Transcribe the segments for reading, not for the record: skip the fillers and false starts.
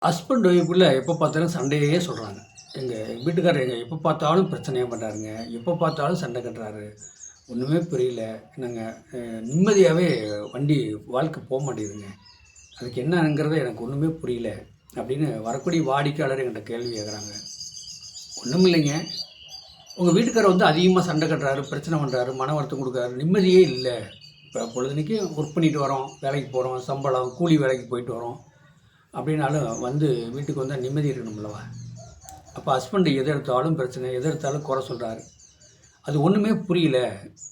Husband ஒய்ஃபுக்குள்ள எப்போ பார்த்தாலும் சண்டையே சொல்கிறாங்க. எங்கள் வீட்டுக்காரர் எப்போ பார்த்தாலும் பிரச்சனையாக பண்ணுறாருங்க, எப்போ பார்த்தாலும் சண்டை கட்டுறாரு, ஒன்றுமே புரியல. நாங்கள் நிம்மதியாகவே வண்டி வாழ்க்கை போக மாட்டேங்குதுங்க, அதுக்கு என்னங்கிறத எனக்கு ஒன்றுமே புரியல அப்படின்னு வரக்கூடிய வாடிக்கையாளர் என்கிட்ட கேள்வி கேட்குறாங்க. ஒன்றும் இல்லைங்க, உங்கள் வீட்டுக்காரர் வந்து அதிகமாக சண்டை கட்டுறாரு, பிரச்சனை பண்ணுறாரு, மன வருத்தம் கொடுக்குறாரு, நிம்மதியே இல்லை. இப்போ பொழுதுனைக்கு ஒர்க் பண்ணிட்டு வரோம், வேலைக்கு போகிறோம், சம்பளம் கூலி வேலைக்கு போயிட்டு வரோம் அப்படின்னாலும் வந்து வீட்டுக்கு வந்தால் நிம்மதி இருக்கணும்லவா. அப்போ ஹஸ்பண்டு எதை எடுத்தாலும் பிரச்சனை, எதை எடுத்தாலும் குறை சொல்கிறாரு, அது ஒன்றுமே புரியல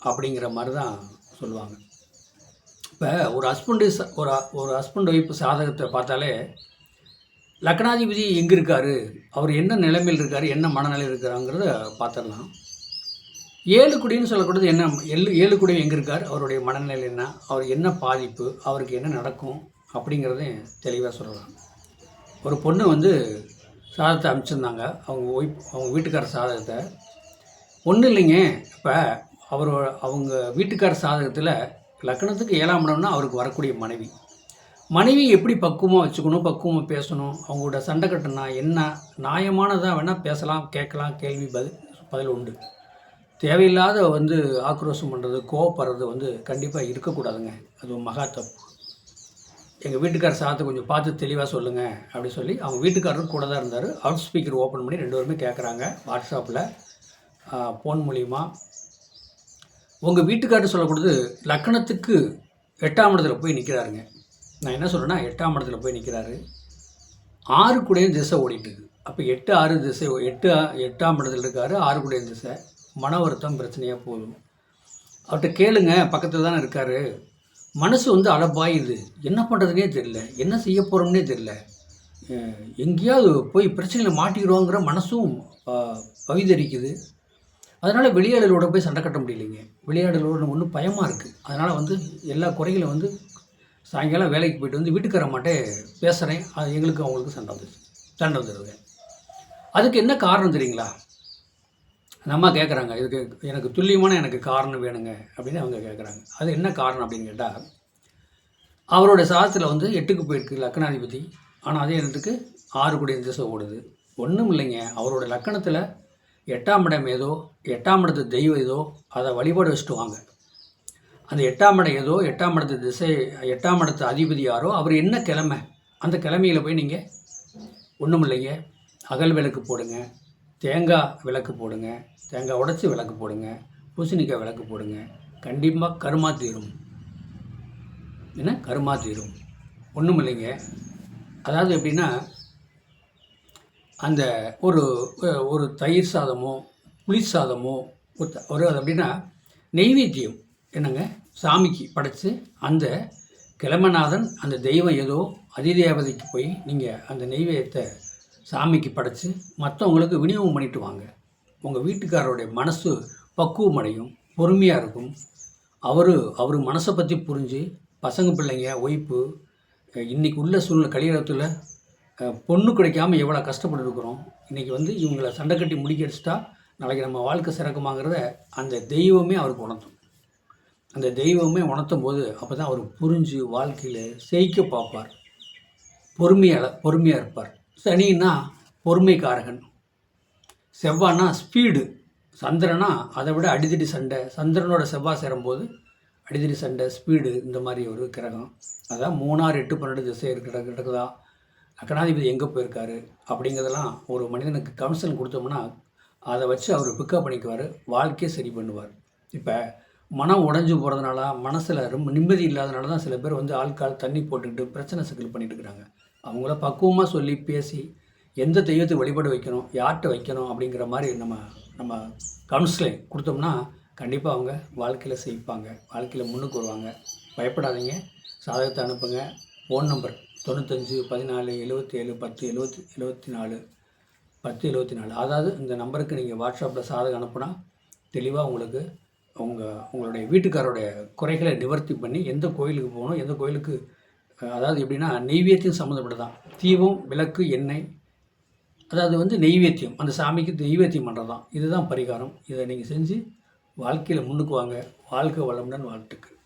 அப்படிங்கிற மாதிரி தான் சொல்லுவாங்க. இப்போ ஒரு ஹஸ்பண்டு ஒரு ஹஸ்பண்ட் ஒய்ஃப் சாதகத்தை பார்த்தாலே லக்னாதிபதி எங்கே இருக்கார், அவர் என்ன நிலைமையில் இருக்கார், என்ன மனநிலையில் இருக்கிறாங்கிறத பார்த்துடலாம். ஏழுக்குடின்னு சொல்லக்கூடியது என்ன, ஏழுக்குடி எங்கே இருக்கார், அவருடைய மனநிலை என்ன, அவர் என்ன பாதிப்பு, அவருக்கு என்ன நடக்கும் அப்படிங்கிறதையும் தெளிவாக சொல்லலாம். ஒரு பொண்ணு வந்து சாதகத்தை அனுப்பிச்சிருந்தாங்க, அவங்க வீட்டுக்கார சாதகத்தை. ஒன்றும் இல்லைங்க, இப்போ அவங்க வீட்டுக்கார சாதகத்தில் லக்னத்துக்கு 7ஆம் இடம்னா அவருக்கு வரக்கூடிய மனைவி எப்படி பக்குவமாக வச்சுக்கணும், பக்குவமாக பேசணும், அவங்களோட சண்டை கட்டுனா என்ன, நியாயமானதாக வேணால் பேசலாம், கேட்கலாம், கேள்வி பதில் உண்டு. தேவையில்லாத வந்து ஆக்ரோஷம் பண்ணுறது, கோவப்படுறது வந்து கண்டிப்பாக இருக்கக்கூடாதுங்க, அது மகா தப்பு. எங்கள் வீட்டுக்கார சாதத்தை கொஞ்சம் பார்த்து தெளிவாக சொல்லுங்கள் அப்படி சொல்லி அவங்க வீட்டுக்காரரும் கூட தான் இருந்தார். அவுட் ஸ்பீக்கர் ஓப்பன் பண்ணி 2 பேருமே கேட்குறாங்க வாட்ஸ்அப்பில், ஃபோன் மூலிமா. உங்கள் வீட்டுக்காரர் சொல்லக்கூடாது லக்கணத்துக்கு 8ஆம் இடத்துல போய் நிற்கிறாருங்க. நான் என்ன சொல்கிறேன்னா, 8ஆம் இடத்துல போய் நிற்கிறாரு, 6 கூடயும் திசை ஓடிட்டுருக்கு. அப்போ 8 6 திசை 8ஆம் இடத்துல இருக்கார், 6 கூடயும் திசை. மன வருத்தம் பிரச்சனையாக போதும். அவர்கிட்ட கேளுங்க, பக்கத்தில் தானே இருக்கார். மனசு வந்து அலப்பாயுது, என்ன பண்ணுறதுனே தெரியல, என்ன செய்ய போகிறோம்னே தெரியல, எங்கேயாவது போய் பிரச்சனையில் மாட்டிக்கிறோங்கிற மனசும் பவிதரிக்குது. அதனால் வெளியாடலோட போய் சண்டை கட்ட முடியலைங்க, வெளியாடலோட ஒன்றும் பயமாக இருக்குது. அதனால் வந்து எல்லா குறைகளும் வந்து சாயங்காலம் வேலைக்கு போய்ட்டு வந்து வீட்டுக்கார மாட்டே பேசுகிறேன், அது எங்களுக்கு அவங்களுக்கு சண்டை வந்துடுது. அதுக்கு என்ன காரணம் தெரியுங்களா? நம்ம கேட்குறாங்க, இதுக்கு எனக்கு துல்லியமான எனக்கு காரணம் வேணுங்க அப்படின்னு அவங்க கேட்குறாங்க. அது என்ன காரணம் அப்படின்னு கேட்டால், அவரோட சாதத்தில் வந்து 8க்கு போயிருக்கு லக்கணாதிபதி, ஆனால் அதே இடத்துக்கு 6 கூடிய திசை ஓடுது. ஒன்றும் இல்லைங்க, அவரோட லக்கணத்தில் 8ஆம் இடம் ஏதோ, 8ஆம் இடத்து தெய்வம் ஏதோ, அதை வழிபாடு வச்சுட்டு வாங்க. அந்த 8ஆம் இடம் ஏதோ, 8ஆம் இடத்து திசை, 8ஆம் இடத்து அதிபதி யாரோ அவர் என்ன கிழமை, அந்த கிழமையில் போய் நீங்கள் ஒன்றும் இல்லைங்க, அகல் விளக்கு போடுங்க, தேங்காய் விளக்கு போடுங்க, தேங்காய் உடைச்சி விளக்கு போடுங்க, பூசணிக்காய் விளக்கு போடுங்க, கண்டிப்பாக கருமா தீரும். என்ன கருமா தீரும், ஒன்றும் இல்லைங்க. அதாவது எப்படின்னா, அந்த ஒரு தயிர் சாதமோ புளி சாதமோ ஒரு அது அப்படின்னா நெய்வேத்தியம் என்னங்க சாமிக்கு படைச்சி, அந்த கிழமநாதன் அந்த தெய்வம் ஏதோ அதிதேவதைக்கு போய் நீங்கள் அந்த நெய்வேத்தியத்தை சாமிக்கு படைச்சி மற்றவங்களுக்கு விநியோகம் பண்ணிட்டு வாங்க. உங்கள் வீட்டுக்காரருடைய மனசு பக்குவம் அடையும், பொறுமையாக இருக்கும். அவர் மனசை பற்றி புரிஞ்சு, பசங்க பிள்ளைங்க ஒய்ஃபு இன்றைக்கி உள்ள சூழ்நிலை கலியுகத்தில் பொண்ணு கிடைக்காமல் எவ்வளோ கஷ்டப்பட்டு இருக்கிறோம். இன்றைக்கி வந்து இவங்களை சண்டை கட்டி முடிக்க அடிச்சிட்டா நாளைக்கு நம்ம வாழ்க்கை சிறக்குமாங்கிறத அந்த தெய்வமே அவருக்கு உணர்த்தும். அந்த தெய்வமே உணர்த்தும் போது அப்போ தான் அவர் புரிஞ்சு வாழ்க்கையில் செய்ய பார்ப்பார், பொறுமையாக இருப்பார். சனின்னா பொறுமைக்காரகன், செவ்வாய்னா ஸ்பீடு, சந்திரனா அதை விட அடிதடி சண்டை. சந்திரனோட செவ்வாய் சேரும்போது அடிதடி சண்டை, ஸ்பீடு, இந்த மாதிரி ஒரு கிரகம். அதான் 3 6 8 12 திசை கிடக்குதா, லக்னாதிபதி எங்கே போயிருக்காரு அப்படிங்கிறதெல்லாம் ஒரு மனிதனுக்கு கவுன்சிலிங் கொடுத்தோம்னா அதை வச்சு அவர் பிக்கப் பண்ணிக்குவார், வாழ்க்கையை சரி பண்ணுவார். இப்போ மனம் உடஞ்சி போகிறதுனால, மனசில் ரொம்ப நிம்மதி இல்லாதனால தான் சில பேர் வந்து ஆட்கால் தண்ணி போட்டுக்கிட்டு பிரச்சனை சிக்கல் பண்ணிட்டு இருக்கிறாங்க. அவங்கள பக்குவமாக சொல்லி பேசி எந்த தெய்வத்தை வழிபாடு வைக்கணும், யார்கிட்ட வைக்கணும் அப்படிங்கிற மாதிரி நம்ம கவுன்சிலிங் கொடுத்தோம்னா கண்டிப்பாக அவங்க வாழ்க்கையில் செய்ப்பாங்க, வாழ்க்கையில் முன்னுக்கு வருவாங்க. பயப்படாதீங்க, சாதகத்தை அனுப்புங்க. Phone number 95 14 77 10 74 10 74. அதாவது இந்த நம்பருக்கு நீங்கள் வாட்ஸ்அப்பில் சாதகம் அனுப்புனா தெளிவாக உங்களுக்கு உங்களுடைய வீட்டுக்காரோடைய குறைகளை நிவர்த்தி பண்ணி எந்த கோயிலுக்கு போகணும், எந்த கோயிலுக்கு, அதாவது எப்படின்னா நெய்வேத்தியம் சம்மந்தப்பட்டதான், தீபம் விளக்கு எண்ணெய், அதாவது வந்து நெய்வேத்தியம் அந்த சாமிக்கு நெய்வேத்தியம் பண்ணுறது தான், இதுதான் பரிகாரம். இதை நீங்கள் செஞ்சு வாழ்க்கையில் முன்னுக்கு வாங்க. வாழ்க்கை வளமுடன், வாழ்த்துக்கள்.